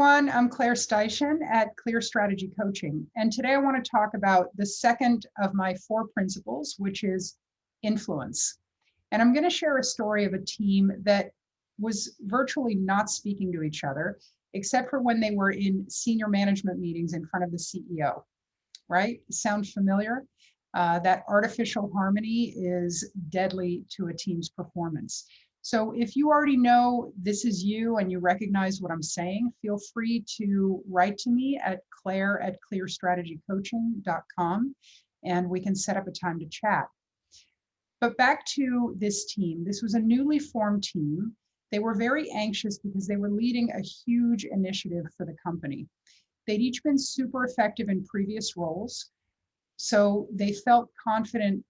everyone, I'm Claire Steichen at Clear Strategy Coaching, and today I want to talk about the second of my 4 principles, which is influence. And I'm going to share a story of a team that was virtually not speaking to each other, except for when they were in senior management meetings in front of the CEO, right? Sound familiar? That artificial harmony is deadly to a team's performance. So if you already know this is you and you recognize what I'm saying, feel free to write to me at claire@clearstrategycoaching.com and we can set up a time to chat. But back to this team. This was a newly formed team. They were very anxious because they were leading a huge initiative for the company. They'd each been super effective in previous roles, so they felt confident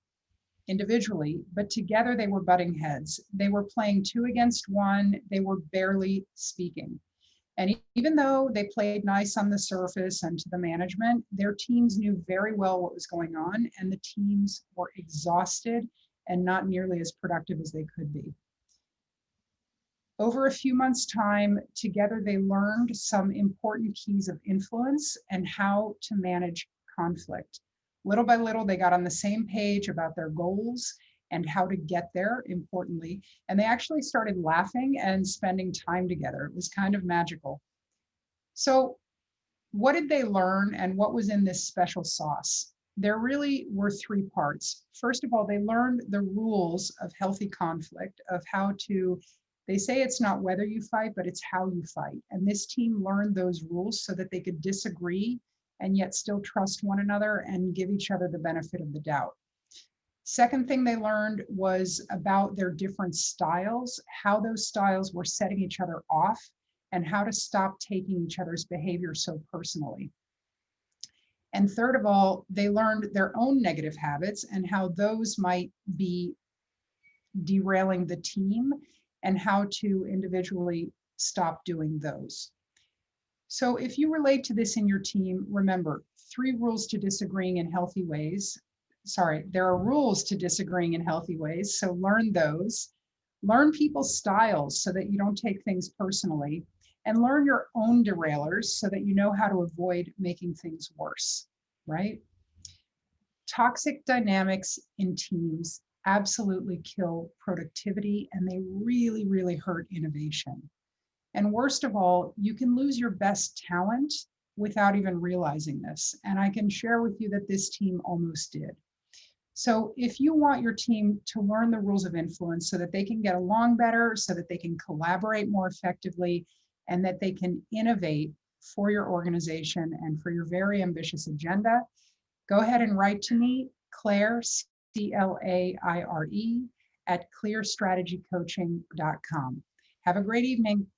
individually, but together they were butting heads. They were playing 2 against 1. They were barely speaking. And even though they played nice on the surface and to the management, their teams knew very well what was going on, and the teams were exhausted and not nearly as productive as they could be. Over a few months' time, together they learned some important keys of influence and how to manage conflict. Little by little, they got on the same page about their goals and how to get there, importantly, and they actually started laughing and spending time together. It was kind of magical. So what did they learn and what was in this special sauce? There really were 3 parts. First of all, they learned the rules of healthy conflict, of how to, they say it's not whether you fight, but it's how you fight. And this team learned those rules so that they could disagree and yet still trust one another and give each other the benefit of the doubt. Second thing they learned was about their different styles, how those styles were setting each other off, and how to stop taking each other's behavior so personally. And third of all, they learned their own negative habits and how those might be derailing the team and how to individually stop doing those. So if you relate to this in your team, remember 3 rules to disagreeing in healthy ways. Sorry, there are rules to disagreeing in healthy ways, so learn those. Learn people's styles so that you don't take things personally, and learn your own derailers so that you know how to avoid making things worse, right? Toxic dynamics in teams absolutely kill productivity, and they really, really hurt innovation. And worst of all, you can lose your best talent without even realizing this. And I can share with you that this team almost did. So if you want your team to learn the rules of influence so that they can get along better, so that they can collaborate more effectively, and that they can innovate for your organization and for your very ambitious agenda, go ahead and write to me, Claire, C-L-A-I-R-E, at clearstrategycoaching.com. Have a great evening.